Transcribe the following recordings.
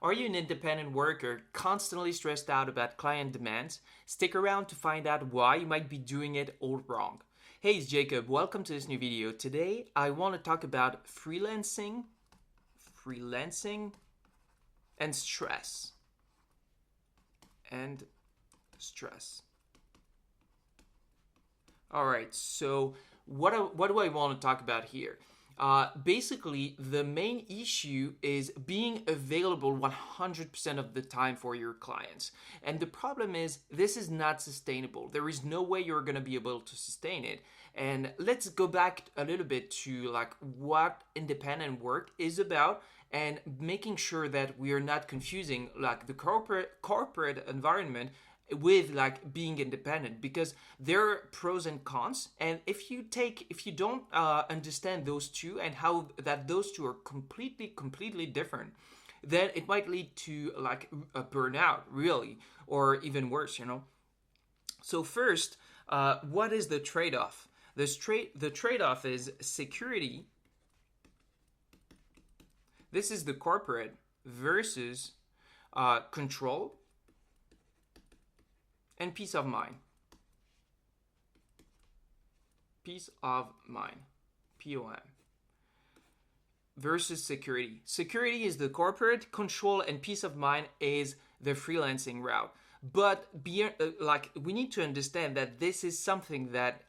Are you an independent worker constantly stressed out about client demands? Stick around to find out why you might be doing it all wrong. Hey, it's Jacob. Welcome to this new video. Today, I want to talk about freelancing, and stress. And stress. All right, so what do I want to talk about here? Basically, the main issue is being available 100% of the time for your clients. And the problem is, this is not sustainable. There is no way you're going to be able to sustain it. And let's go back a little bit to like what independent work is about and making sure that we are not confusing like the corporate environment with like being independent, because there are pros and cons, and if you don't understand those two and how that those two are completely different, then it might lead to like a burnout, really, or even worse, So first, what is the trade-off? The trade-off is security. This is the corporate versus control and peace of mind. Peace of mind. POM. Versus security. Security is the corporate, control and peace of mind is the freelancing route. But we need to understand that this is something that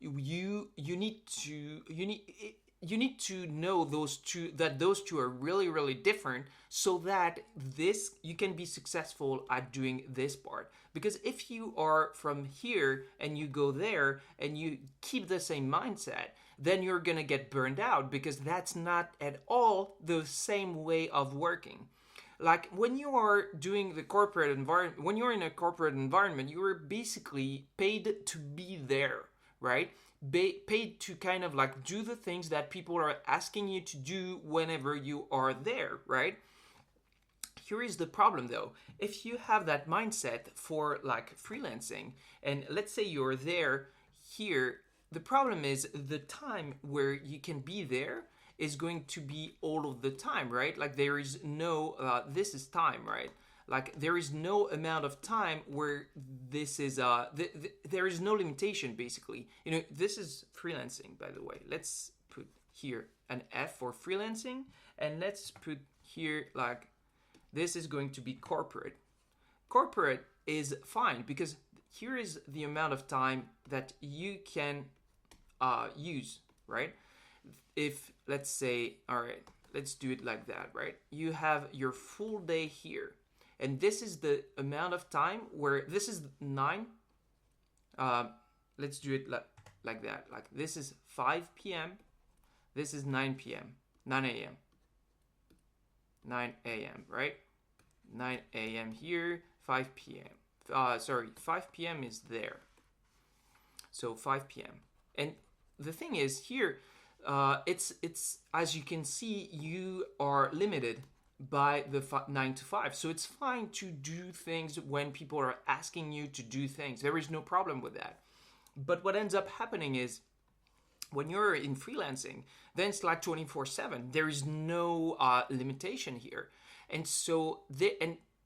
you need to know those two are really different, so that you can be successful at doing this part. Because if you are from here and you go there and you keep the same mindset, then you're gonna get burned out, because that's not at all the same way of working. Like when you are doing the corporate environment, when you're in a corporate environment, you are basically paid to be there, right? Paid to kind of like do the things that people are asking you to do whenever you are there, right? Here is the problem though. If you have that mindset for like freelancing, and let's say you're there here, the problem is the time where you can be there is going to be all of the time, right? Like there is no, this is time, right? Like there is no amount of time where this is, there is no limitation basically. This is freelancing, by the way. Let's put here an F for freelancing, and let's put here like, this is going to be corporate. Corporate is fine because here is the amount of time that you can use, right? If let's say, all right, let's do it like that, right? You have your full day here. And this is the amount of time where this is 9. Let's do it like that. Like this is 5 p.m. This is 9 p.m. 9 a.m. 9 a.m. right? 9 a.m. here, 5 p.m. 5 p.m. is there. So 5 p.m. And the thing is here, it's as you can see, you are limited by the 9 to 5. So it's fine to do things when people are asking you to do things. There is no problem with that. But what ends up happening is when you're in freelancing, then it's like 24/7. There is no limitation here. And so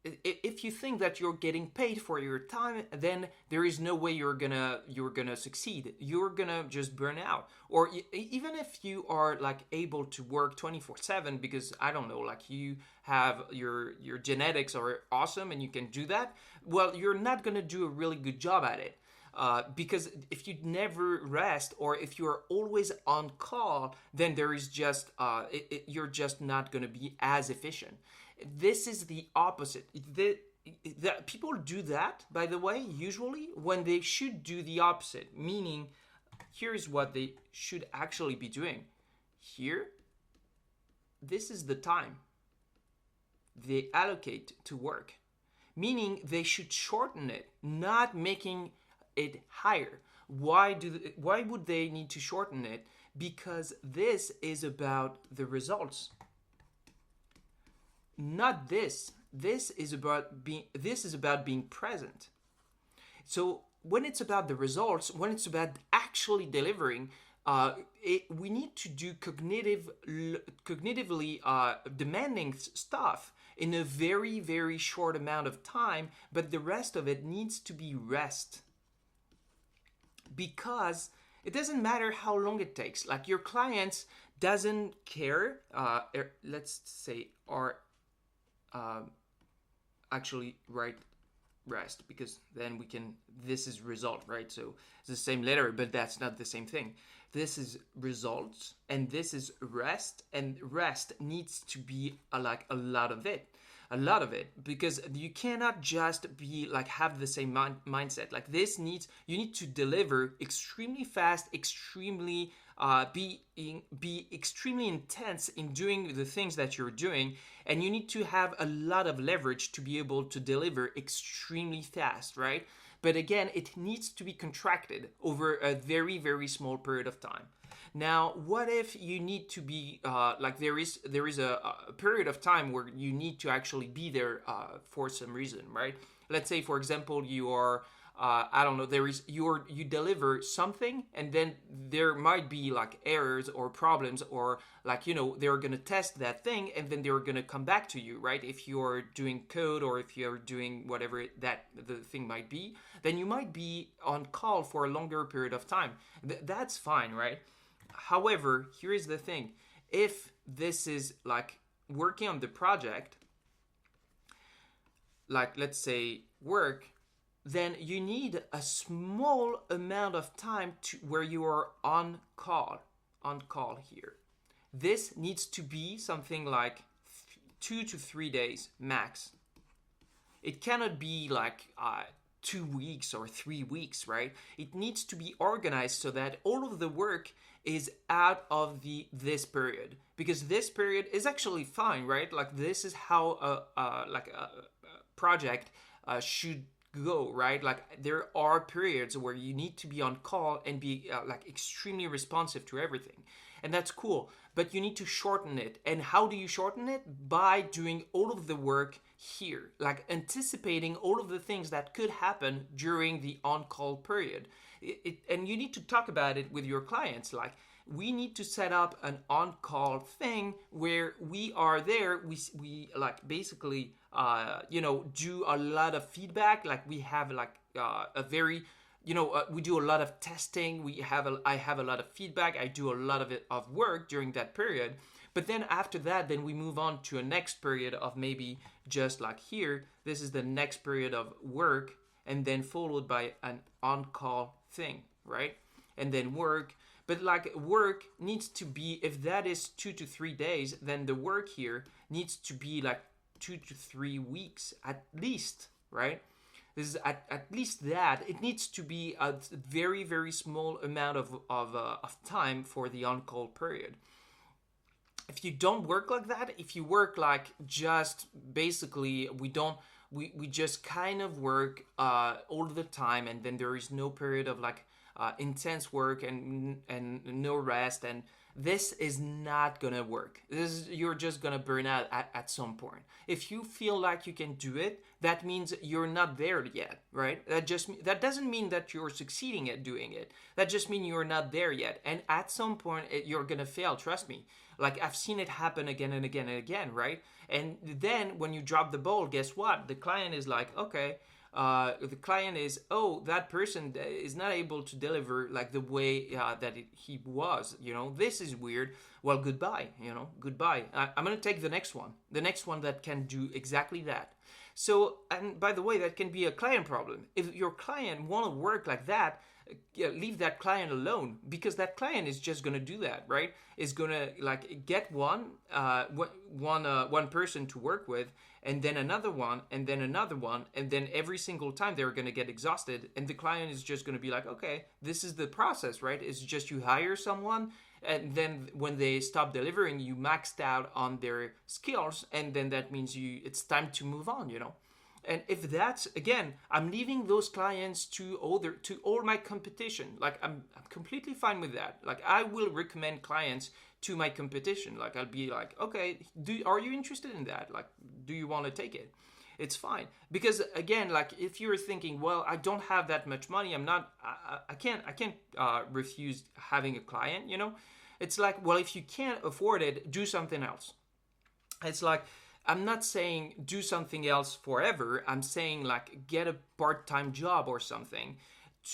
if you think that you're getting paid for your time, then there is no way you're gonna succeed. You're gonna just burn out. Or even if you are like able to work 24/7, because I don't know, like you have your genetics are awesome and you can do that, well, you're not gonna do a really good job at it. Because if you never rest, or if you're always on call, then there is just you're just not gonna be as efficient. This is the opposite. People do that, by the way, usually when they should do the opposite. Meaning, here's what they should actually be doing. Here, this is the time they allocate to work. Meaning they should shorten it, not making it higher. Why would they need to shorten it? Because this is about the results. Not this. This is about being present. So when it's about the results, when it's about actually delivering, we need to do cognitively demanding stuff, in a very, very short amount of time, but the rest of it needs to be rest. Because it doesn't matter how long it takes. Like your clients doesn't care. Let's say are actually write rest, because then we can, this is result, right? So it's the same letter, but that's not the same thing. This is results and this is rest, and rest needs to be like a lot of it, because you cannot just be like have the same mindset. Like this needs, you need to deliver extremely fast, extremely be extremely intense in doing the things that you're doing, and you need to have a lot of leverage to be able to deliver extremely fast, right? But again, it needs to be contracted over a very, very small period of time. Now, what if you need to be like there is a period of time where you need to actually be there for some reason, right? Let's say, for example, you are I don't know, you deliver something, and then there might be like errors or problems, or like, you know, they're going to test that thing and then they're going to come back to you, right? If you're doing code or if you're doing whatever that the thing might be, then you might be on call for a longer period of time. That's fine, right? However, here is the thing. If this is like working on the project, like let's say work, then you need a small amount of time to where you are on call here. This needs to be something like 2 to 3 days max. It cannot be like 2 weeks or 3 weeks, right? It needs to be organized so that all of the work is out of this period, because this period is actually fine, right? Like this is how a project should go, right? Like there are periods where you need to be on call and be like extremely responsive to everything, and that's cool, but you need to shorten it. And how do you shorten it? By doing all of the work here, like anticipating all of the things that could happen during the on-call period. And you need to talk about it with your clients. Like, we need to set up an on-call thing where we are there. We like basically, do a lot of feedback. Like we have like a very, we do a lot of testing. I have a lot of feedback. I do a lot of work during that period. But then after that, then we move on to a next period of maybe just like here. This is the next period of work, and then followed by an on-call thing, right? And then work. But like work needs to be, if that is 2 to 3 days, then the work here needs to be like 2 to 3 weeks at least, right? This is at least that. It needs to be a very, very small amount of time for the on-call period. If you don't work like that, if you work like just basically we just kind of work all the time, and then there is no period of like intense work and no rest, and this is not gonna work. You're just gonna burn out at some point. If you feel like you can do it, that means you're not there yet, right? That doesn't mean that you're succeeding at doing it. That just means you're not there yet, and at some point you're gonna fail. Trust me. Like I've seen it happen again and again and again, right? And then when you drop the ball, guess what? The client is like, okay. The client is, that person is not able to deliver like the way that he was, this is weird. Well, goodbye, goodbye. I'm going to take the next one that can do exactly that. So, and by the way, that can be a client problem. If your client want to work like that, leave that client alone, because that client is just going to do that, right? Is going to like get one person to work with, and then another one, and then another one, and then every single time they're going to get exhausted, and the client is just going to be like, okay, this is the process, right? It's just you hire someone, and then when they stop delivering, you maxed out on their skills, and then that means it's time to move on, And if that's, again, I'm leaving those clients to all my competition. Like I'm completely fine with that. Like I will recommend clients to my competition. Like I'll be like, okay, are you interested in that? Like, do you want to take it? It's fine. Because again, like if you're thinking, well, I don't have that much money, I can't refuse having a client, It's like, well, if you can't afford it, do something else. It's like, I'm not saying do something else forever. I'm saying like get a part-time job or something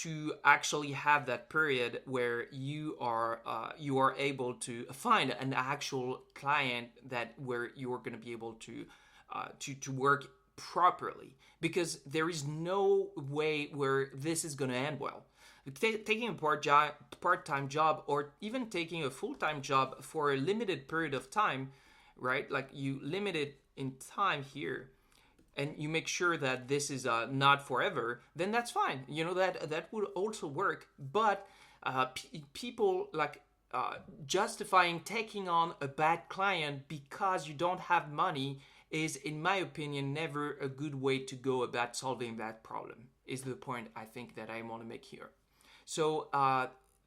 to actually have that period where you are able to find an actual client that where you're going to be able to work properly, because there is no way where this is going to end well. Taking a part-time job or even taking a full-time job for a limited period of time, right? Like you limit it in time here, and you make sure that this is not forever, then that's fine. You know, that would also work. But people like justifying taking on a bad client because you don't have money is, in my opinion, never a good way to go about solving that problem, is the point I think that I want to make here. So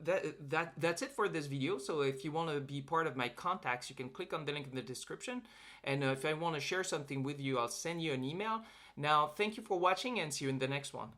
that's it for this video. So if you want to be part of my contacts, you can click on the link in the description. And if I want to share something with you, I'll send you an email. Now, thank you for watching and see you in the next one.